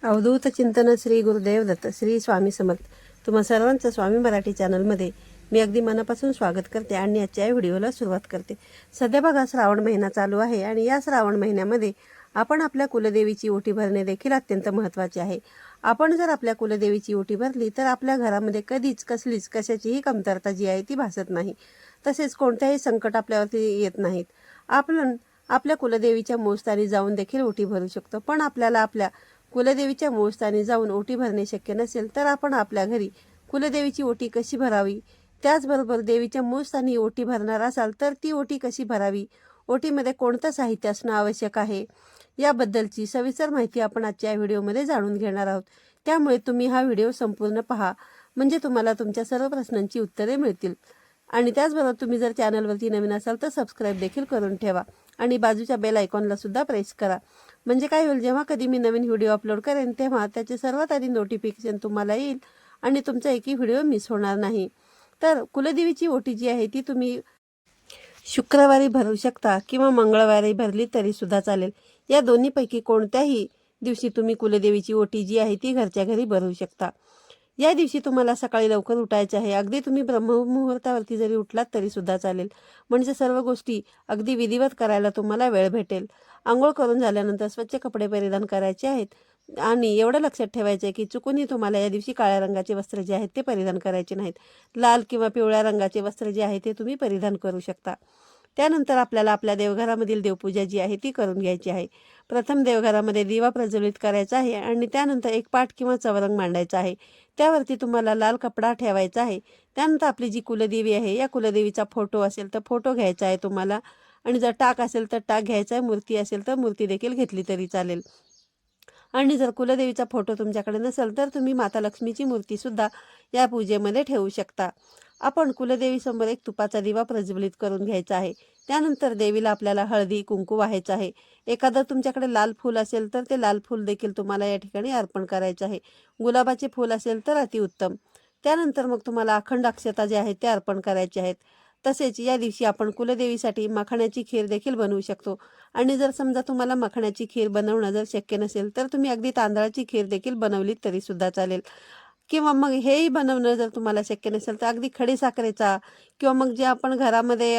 अवधूत चिंतन श्री गुरुदेव दत्त श्री स्वामी समर्थ. तुम्हा सर्वांचं स्वामी मराठी चॅनलमध्ये मी अगदी मनापासून स्वागत करते आणि आजच्या या व्हिडिओला सुरुवात करते. सध्या बघा श्रावण महिना चालू आहे आणि या श्रावण महिन्यामध्ये आपण आपल्या कुलदेवीची ओटी भरणे देखील अत्यंत महत्त्वाचे आहे. आपण जर आपल्या कुलदेवीची ओटी भरली तर आपल्या घरामध्ये कधीच कसलीच कशाचीही कमतरता जी आहे ती भासत नाही. तसेच कोणत्याही संकट आपल्यावरती येत नाहीत. आपण आपल्या कुलदेवीच्या मूळस्थानी जाऊन देखील ओटी भरू शकतो. पण आपल्याला आपल्या कुलदेवीच्या मूळस्थानी जाऊन ओटी भरणे शक्य नसेल तर आपण आपल्या घरी कुलदेवीची ओटी कशी भरावी, त्याचबरोबर देवीच्या मूळस्थानी ओटी भरणार असाल तर ती ओटी कशी भरावी, ओटीमध्ये कोणतं साहित्य असणं आवश्यक आहे, याबद्दलची सविस्तर माहिती आपण आजच्या व्हिडिओमध्ये जाणून घेणार आहोत. त्यामुळे तुम्ही हा व्हिडिओ संपूर्ण पहा, म्हणजे तुम्हाला तुमच्या सर्व प्रश्नांची उत्तरे मिळतील. आणि त्याचबरोबर तुम्ही जर चॅनलवरती नवीन असाल तर सबस्क्राईब देखील करून ठेवा आणि बाजूच्या बेल आयकॉनला सुद्धा प्रेस करा. म्हणजे काय होईल, जेव्हा कधी मी नवीन व्हिडिओ अपलोड करेन तेव्हा त्याचे सर्वात आधी नोटिफिकेशन तुम्हाला येईल आणि तुमचा एकही व्हिडिओ मिस होणार नाही. तर कुलदेवीची ओटी जी आहे ती तुम्ही शुक्रवारी भरू शकता किंवा मंगळवारी भरली तरी सुद्धा चालेल. या दोन्हीपैकी कोणत्याही दिवशी तुम्ही कुलदेवीची ओटी जी आहे ती घरच्या घरी भरू शकता. या दिवशी तुम्हाला सकाळी लवकर उठायचे आहे. अगदी तुम्ही ब्रह्ममुहूर्तावरती जरी उठलात तरी सुद्धा चालेल, म्हणजे सर्व गोष्टी अगदी विधिवत करायला तुम्हाला वेळ भेटेल. आंघोळ करून झाल्यानंतर स्वच्छ कपडे परिधान करायचे आहेत आणि एवढं लक्षात ठेवायचं आहे की चुकूनही तुम्हाला या दिवशी काळ्या रंगाचे वस्त्र जे आहेत ते परिधान करायचे नाहीत. लाल किंवा पिवळ्या रंगाचे वस्त्र जे आहे ते तुम्ही परिधान करू शकता. त्यानंतर आपल्याला आपल्या देवघरामधील देवपूजा जी आहे ती करून घ्यायची आहे. प्रथम देवघरामध्ये दिवा प्रज्वलित करायचा आहे आणि त्यानंतर एक पाट किंवा चवरंग मांडायचा आहे. त्यावरती तुम्हाला लाल कपडा ठेवायचा आहे. त्यानंतर आपली जी कुलदेवी आहे या कुलदेवीचा फोटो असेल तर फोटो घ्यायचा आहे तुम्हाला, आणि जर टाक असेल तर टाक घ्यायचा आहे, मूर्ती असेल तर मूर्ती देखील घेतली तरी चालेल. आणि जर कुलदेवीचा फोटो तुमच्याकडे नसेल तर तुम्ही माता लक्ष्मीची मूर्ती सुद्धा या पूजेमध्ये ठेवू शकता. आपण कुलदेवीसमोर एक तुपाचा दिवा प्रज्वलित करून घ्यायचा आहे. त्यानंतर देवीला आपल्याला हळदी कुंकू वाहायचं आहे. एखादं तुमच्याकडे लाल फूल असेल तर ते लाल फूल देखील तुम्हाला या ठिकाणी अर्पण करायचं आहे. गुलाबाचे फूल असेल तर अतिउत्तम. त्यानंतर मग तुम्हाला अखंड अक्षता जे आहेत ते अर्पण करायचे आहेत. तसेच या दिवशी आपण कुलदेवीसाठी मखाण्याची खीर देखील बनवू शकतो. आणि जर समजा तुम्हाला मखाण्याची खीर बनवणं जर शक्य नसेल तर तुम्ही अगदी तांदळाची खीर देखील बनवली तरी सुद्धा चालेल. किंवा मग हेही बनवणं जर तुम्हाला शक्य नसेल तर अगदी खडीसाखरेचा किंवा मग जे आपण घरामध्ये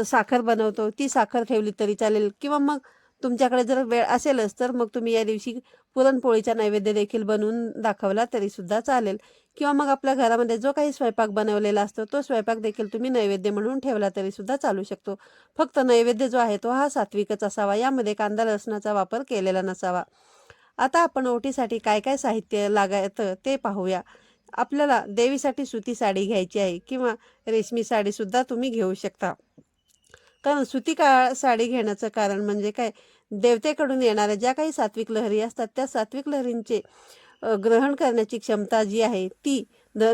साखर बनवतो ती साखर ठेवली तरी चालेल. किंवा मग तुमच्याकडे जर वेळ असेलच तर मग तुम्ही या दिवशी पुरणपोळीचा नैवेद्य देखील बनवून दाखवला तरी सुद्धा चालेल. किंवा मग आपल्या घरामध्ये जो काही स्वयंपाक बनवलेला असतो तो स्वयंपाक देखील तुम्ही नैवेद्य म्हणून ठेवला तरी सुद्धा चालू शकतो. फक्त नैवेद्य जो आहे तो हा सात्विकच असावा, यामध्ये कांदा लसणाचा वापर केलेला नसावा. आता आपण ओटीसाठी काय काय साहित्य लागायचं ते पाहूया. आपल्याला देवीसाठी सुती साडी घ्यायची आहे किंवा रेशमी साडी सुद्धा तुम्ही घेऊ शकता. कारण सुती साडी घेण्याचं कारण म्हणजे काय, देवतेकडून येणाऱ्या ज्या काही सात्विक लहरी असतात त्या सात्विक लहरींचे ग्रहण करण्याची क्षमता जी आहे ती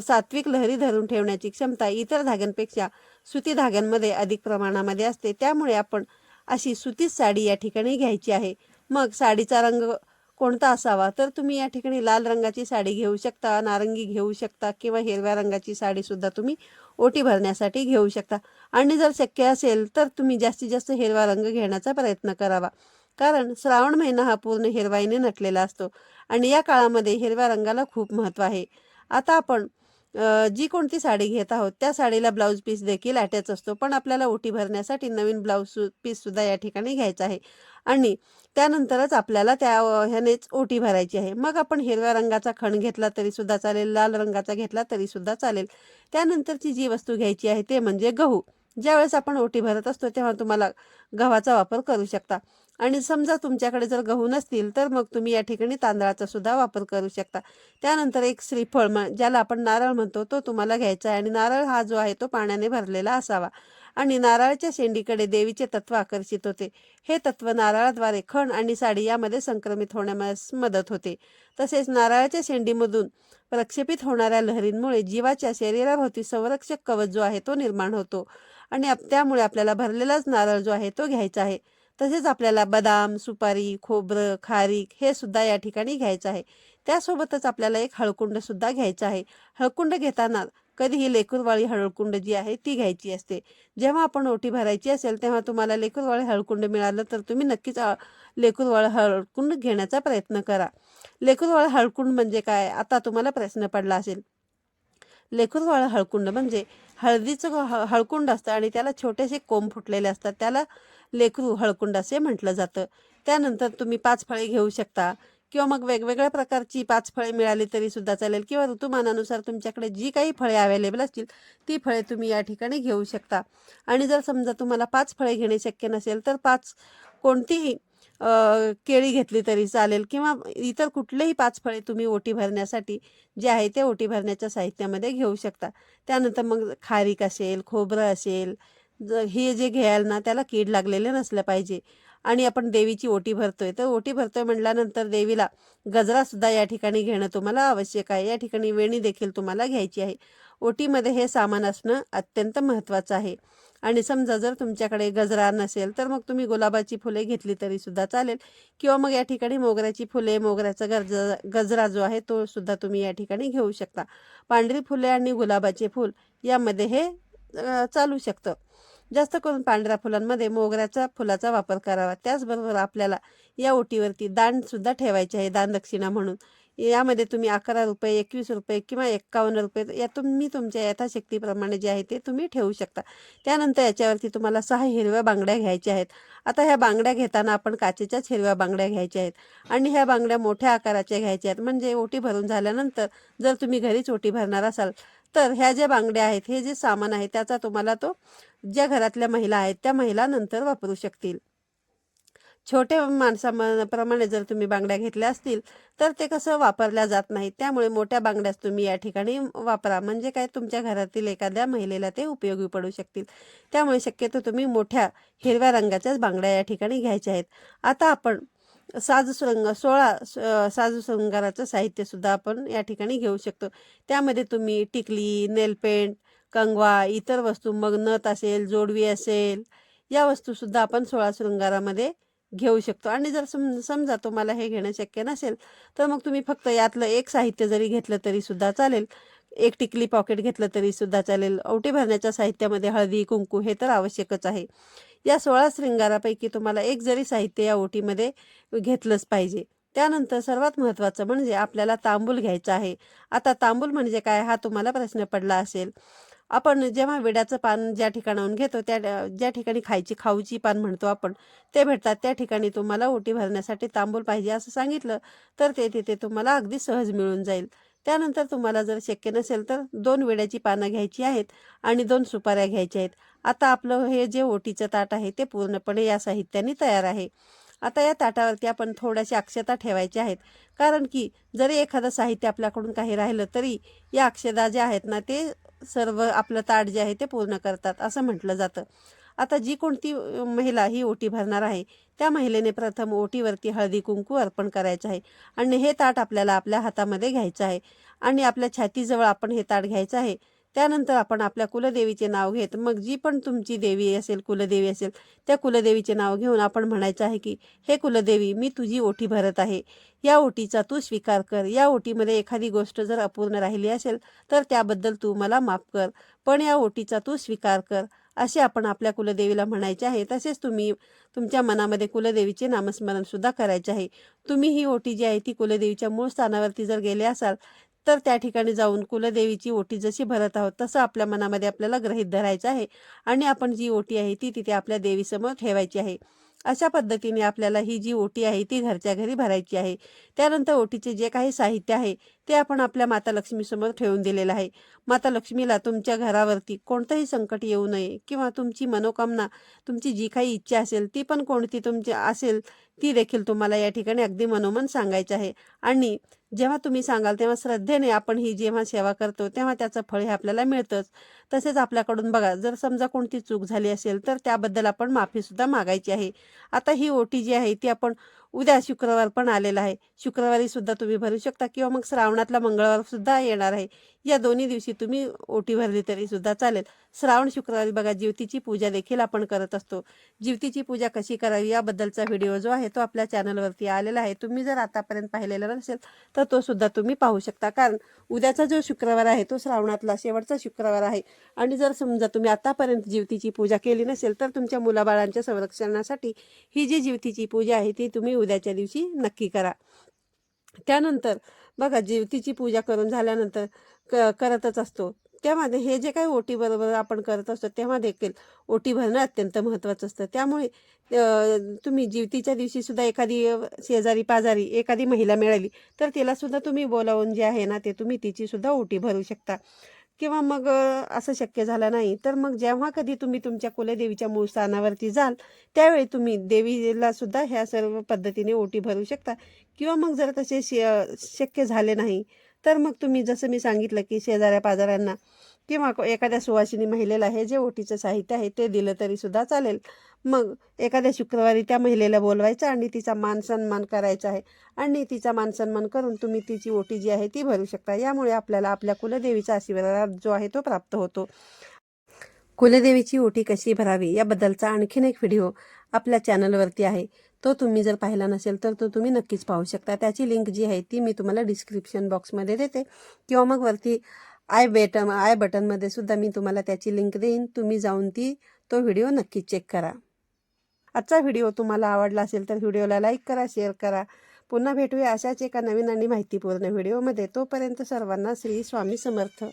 सात्विक लहरी धरून ठेवण्याची क्षमता इतर धाग्यांपेक्षा सुती धाग्यांमध्ये अधिक प्रमाणामध्ये असते. त्यामुळे आपण अशी सुतीच साडी या ठिकाणी घ्यायची आहे. मग साडीचा रंग कोणता असावा, तर तुम्ही या ठिकाणी लाल रंगाची साडी घेऊ शकता, नारंगी घेऊ शकता किंवा हिरव्या रंगाची साडी सुद्धा तुम्ही ओटी भरण्यासाठी घेऊ शकता. आणि जर शक्य असेल तर तुम्ही जास्तीत जास्त हिरवा रंग घेण्याचा प्रयत्न करावा, कारण श्रावण महिना हा पूर्ण हिरवाईने नटलेला असतो आणि या काळामध्ये हिरव्या रंगाला खूप महत्त्व आहे. आता आपण जी कोणती साडी घेत आहोत त्या साडीला ब्लाऊज पीस देखील अटॅच असतो, पण आपल्याला ओटी भरण्यासाठी नवीन ब्लाऊज पीस सुद्धा या ठिकाणी घ्यायचा आहे आणि त्यानंतरच आपल्याला त्या ह्यानेच ओटी भरायची आहे. मग आपण हिरव्या रंगाचा खण घेतला तरी सुद्धा चालेल, लाल रंगाचा घेतला तरी सुद्धा चालेल. त्यानंतरची जी वस्तू घ्यायची आहे ते म्हणजे गहू. ज्यावेळेस आपण ओटी भरत असतो तेव्हा तुम्हाला गव्हाचा वापर करू शकता. आणि समजा तुमच्याकडे जर गहू नसतील तर मग तुम्ही या ठिकाणी तांदळाचा सुद्धा वापर करू शकता. त्यानंतर एक श्रीफळ ज्याला आपण नारळ म्हणतो तो तुम्हाला घ्यायचा आहे आणि नारळ हा जो आहे तो पाण्याने भरलेला असावा. आणि नारळाच्या शेंडीकडे देवीचे तत्व आकर्षित होते. हे तत्व नारळाद्वारे खण आणि साडी यामध्ये संक्रमित होण्यास मदत होते. तसेच नारळाच्या शेंडीमधून प्रक्षेपित होणाऱ्या लहरींमुळे जीवाच्या शरीराभोवती संरक्षक कवच जो आहे तो निर्माण होतो आणि त्यामुळे आपल्याला भरलेलाच नारळ जो आहे तो घ्यायचा आहे. तसेच आपल्याला बदाम, सुपारी, खोबरं, खारीक हे सुद्धा या ठिकाणी घ्यायचं आहे. त्यासोबतच आपल्याला एक हळकुंड सुद्धा घ्यायचा आहे. हळकुंड घेताना कधीही लेकरूवाळी हळकुंड जी आहे ती घ्यायची असते. जेव्हा आपण ओटी भरायची असेल तेव्हा तुम्हाला लेकरूवाळे हळकुंड मिळालं तर तुम्ही नक्कीच लेकरूवाळे हळकुंड घेण्याचा प्रयत्न करा. लेकरूवाळे हळकुंड म्हणजे काय, आता तुम्हाला प्रश्न पडला असेल. लेकरूवाळं हळकुंड म्हणजे हळदीचं हळकुंड असतं आणि त्याला छोटेसे कोंब फुटलेले असतात, त्याला लेकरू हळकुंड असे म्हटलं जातं. त्यानंतर तुम्ही 5 फळे घेऊ शकता किंवा मग वेगवेगळ्या प्रकारची 5 फळे मिळाली तरी सुद्धा चालेल किंवा ऋतुमानानुसार तुमच्याकडे जी काही फळे अवेलेबल असतील ती फळे तुम्ही या ठिकाणी घेऊ शकता. आणि जर समजा तुम्हाला 5 फळे घेणे शक्य नसेल तर 5 कोणतीही केळी घेतली तरी चालेल किंवा इतर कुठलेही 5 फळे तुम्ही ओटी भरण्यासाठी जे आहे ते ओटी भरण्याच्या साहित्यामध्ये घेऊ शकता. त्यानंतर मग खारीक असेल, खोबरं असेल, हे जे घ्याल ना त्याला कीड लागलेले नसलं पाहिजे. आणि आपण देवीची ओटी भरतोय तर ओटी भरतोय म्हटल्यानंतर देवीला गजरासुद्धा या ठिकाणी घेणं तुम्हाला आवश्यक आहे. या ठिकाणी वेणी देखील तुम्हाला घ्यायची आहे. ओटीमध्ये हे सामान असणं अत्यंत महत्त्वाचं आहे. आणि समजा जर तुमच्याकडे गजरा नसेल तर मग तुम्ही गुलाबाची फुले घेतली तरी सुद्धा चालेल किंवा मग या ठिकाणी मोगऱ्याची फुले, मोगऱ्याचा गजरा जो आहे तो सुद्धा तुम्ही या ठिकाणी घेऊ शकता. पांढरी फुले आणि गुलाबाचे फूल यामध्ये हे चालू शकतं. जास्त करून पांढऱ्या फुलांमध्ये मोगऱ्याच्या फुलाचा वापर करावा. त्याचबरोबर आपल्याला या ओटीवरती दान सुद्धा ठेवायचे आहे, दानदक्षिणा म्हणून. यामध्ये तुम्ही 11 रुपये, 21 रुपये किंवा 51 रुपये या तुम्ही तुमच्या यथाशक्तीप्रमाणे जे आहे ते तुम्ही ठेवू शकता. त्यानंतर याच्यावरती तुम्हाला 6 हिरव्या बांगड्या घ्यायच्या आहेत. आता ह्या बांगड्या घेताना आपण काचेच्याच हिरव्या बांगड्या घ्यायच्या आहेत आणि ह्या बांगड्या मोठ्या आकाराच्या घ्यायच्या आहेत. म्हणजे ओटी भरून झाल्यानंतर जर तुम्ही घरीच ओटी भरणार असाल तर ह्या ज्या बांगड्या आहेत, हे जे सामान आहे त्याचा तुम्हाला तो ज्या घरातल्या महिला आहेत त्या महिला नंतर वापरू शकतील. छोट्या माणसाप्रमाणे जर तुम्ही बांगड्या घेतल्या असतील तर ते कसं वापरल्या जात नाही. त्यामुळे मोठ्या बांगड्याच तुम्ही या ठिकाणी वापरा. म्हणजे काय, तुमच्या घरातील एखाद्या महिलेला ते उपयोगी पडू शकतील. त्यामुळे शक्यतो तुम्ही मोठ्या हिरव्या रंगाच्याच बांगड्या या ठिकाणी घ्यायच्या आहेत. आता आपण साजू शृंगाराचं साहित्य सुद्धा आपण या ठिकाणी घेऊ शकतो. त्यामध्ये तुम्ही टिकली, नेलपेंट, कंगवा, इतर वस्तू, मग नथ असेल, जोडवी असेल, या वस्तू सुद्धा आपण 16 शृंगारामध्ये घेऊ शकतो. आणि जर समजा तुम्हाला हे घेणं शक्य नसेल तर मग तुम्ही फक्त यातलं एक साहित्य जरी घेतलं तरी सुद्धा चालेल. एक टिकली पॉकेट घेतलं तरी सुद्धा चालेल. ओटी भरण्याच्या साहित्यामध्ये हळदी, कुंकू हे तर आवश्यकच आहे. या 16 शृंगारापैकी तुम्हाला एक जरी साहित्य या ओटीमध्ये घेतलंच पाहिजे. त्यानंतर सर्वात महत्त्वाचं म्हणजे आपल्याला तांबूल घ्यायचा आहे. आता तांबूल म्हणजे काय हा तुम्हाला प्रश्न पडला असेल. आपण जेव्हा विड्याचं पान ज्या ठिकाणाहून घेतो ज्या ठिकाणी खाऊची पान म्हणतो आपण ते भेटतात, त्या ठिकाणी तुम्हाला ओटी भरण्यासाठी तांबूल पाहिजे असं सांगितलं तर ते तिथे तुम्हाला अगदी सहज मिळून जाईल. त्यानंतर तुम्हाला जर शक्य नसेल तर 2 विड्याची पानं घ्यायची आहेत आणि 2 सुपाऱ्या घ्यायच्या आहेत. आता आपलं हे जे ओटीचं ताट आहे ते पूर्णपणे या साहित्याने तयार आहे. आता या ताटावरती आपण थोड्याशा अक्षता ठेवायच्या आहेत. कारण की जरी एखादं साहित्य आपल्याकडून काही राहिलं तरी या अक्षता ज्या आहेत ना ते सर्व आपलं ताट जे आहे ते पूर्ण करतात असं म्हटलं जातं. आता जी कोणती महिला ही ओटी भरणार आहे त्या महिलेने प्रथम ओटीवरती हळदी कुंकू अर्पण करायचं आहे आणि हे ताट आपल्याला आपल्या हातामध्ये घ्यायचं आहे आणि आपल्या छातीजवळ आपण हे ताट घ्यायचं आहे. त्यानंतर आपण आपल्या कुलदेवीचे नाव घेत मग जी पण तुमची देवी असेल, कुलदेवी असेल, त्या कुलदेवीचे नाव घेऊन आपण म्हणायचं आहे की हे कुलदेवी, मी तुझी ओटी भरत आहे. या ओटीचा तू स्वीकार कर. या ओटीमध्ये एखादी गोष्ट जर अपूर्ण राहिली असेल तर त्याबद्दल तू मला माफ कर, पण या ओटीचा तू स्वीकार कर, असे आपण आपल्या कुलदेवीला म्हणायचे आहे. तसेच तुम्ही तुमच्या मनामध्ये कुलदेवीचे नामस्मरण सुद्धा करायचे आहे. तुम्ही ही ओटी जी आहे ती कुलदेवीच्या मूळ स्थानावरती जर गेले असाल तर त्या ठिकाणी जाऊन कुलदेवीची ओटी जशी भरत आहोत तसं आपल्या मनामध्ये आपल्याला गृहीत धरायचं आहे आणि आपण जी ओटी आहे ती तिथे आपल्या देवीसमोर ठेवायची आहे. अशा पद्धतीने आपल्याला ही जी ओटी आहे ती घरच्या घरी भरायची आहे. त्यानंतर ओटीचे जे काही साहित्य आहे ते आपण आपल्या माता लक्ष्मीसमोर ठेवून दिलेलं आहे. माता लक्ष्मीला तुमच्या घरावरती कोणतंही संकट येऊ नये किंवा तुमची मनोकामना, तुमची जी काही इच्छा असेल ती पण कोणती तुमची असेल ती देखील तुम्हाला या ठिकाणी अगदी मनोमन सांगायचं आहे. आणि जेव्हा तुम्ही सांगाल तेव्हा श्रद्धेने आपण ही जेव्हा सेवा करतो तेव्हा त्याचं फळ हे आपल्याला मिळतंच. तसेच आपल्याकडून बघा, जर समजा कोणती चूक झाली असेल तर त्याबद्दल आपण माफीसुद्धा मागायची आहे. आता ही ओटी जी आहे ती आपण उद्या शुक्रवार पण आलेला आहे, शुक्रवारी सुद्धा तुम्ही भरू शकता किंवा मग श्रावणातला मंगळवार सुद्धा येणार आहे. या दोन्ही दिवशी तुम्ही ओटी भरली तरी सुद्धा चालेल. श्रावण शुक्रवारी बघा जिवतीची पूजा देखील आपण करत असतो. जिवतीची पूजा कशी करावी याबद्दलचा व्हिडिओ जो आहे तो आपल्या चॅनलवरती आलेला आहे. तुम्ही जर आतापर्यंत पाहिलेला नसेल तर तो सुद्धा तुम्ही पाहू शकता, कारण उद्याचा जो शुक्रवार आहे तो श्रावणातला शेवटचा शुक्रवार आहे. आणि जर समजा तुम्ही आतापर्यंत जिवतीची पूजा केली नसेल तर तुमच्या मुलाबाळांच्या संरक्षणासाठी ही जी जिवतीची पूजा आहे ती तुम्ही उद्याच्या दिवशी नक्की करा. त्यानंतर बघा, जिवतीची पूजा करून झाल्यानंतर करतच असतो त्यामध्ये हे जे काही ओटी बरोबर आपण करत असतो तेव्हा देखील ओटी भरणं अत्यंत महत्त्वाचं असतं. त्यामुळे तुम्ही जिवतीच्या दिवशी सुद्धा एखादी शेजारी पाजारी एखादी महिला मिळाली तर तिला सुद्धा तुम्ही बोलावून जे आहे ना ते तुम्ही तिची सुद्धा ओटी भरू शकता. किंवा मग असं शक्य झालं नाही तर मग जेव्हा कधी तुम्ही तुमच्या कुलदेवीच्या मूळ स्थानावरती जाल त्यावेळी तुम्ही देवीला सुद्धा ह्या सर्व पद्धतीने ओटी भरू शकता. किंवा मग जर तसे शक्य झाले नाही तर मग तुम्ही जसं मी सांगितलं की शेजाऱ्या पाजाऱ्यांना किंवा एखाद्या सुवासिनी महिलेला हे जे ओटीचं साहित्य आहे ते दिलं तरी सुद्धा चालेल. मग एखाद्या शुक्रवारी त्या महिलेला बोलवायचं आणि तिचा मान सन्मान करायचा आहे आणि तिचा मान सन्मान करून तुम्ही तिची ओटी जी आहे ती भरू शकता. यामुळे आपल्याला आपल्या कुलदेवीचा आशीर्वाद जो आहे तो प्राप्त होतो. कुलदेवीची ओटी कशी भरावी याबद्दलचा आणखीन एक व्हिडिओ आपल्या चॅनलवरती आहे. तो तुम्ही जर पाहिला नसेल तर तो तुम्ही नक्कीच पाहू शकता. त्याची लिंक जी आहे ती मी तुम्हाला डिस्क्रिप्शन बॉक्समध्ये देते किंवा मग वरती आय बटनमध्ये सुद्धा मी तुम्हाला त्याची लिंक देईन. तुम्ही जाऊन तो व्हिडिओ नक्कीच चेक करा. आजचा व्हिडिओ तुम्हाला आवडला असेल तर व्हिडिओला लाईक करा, शेअर करा. पुन्हा भेटूया अशाच एका नवीन आणि माहितीपूर्ण व्हिडिओमध्ये. तोपर्यंत सर्वांना श्री स्वामी समर्थ.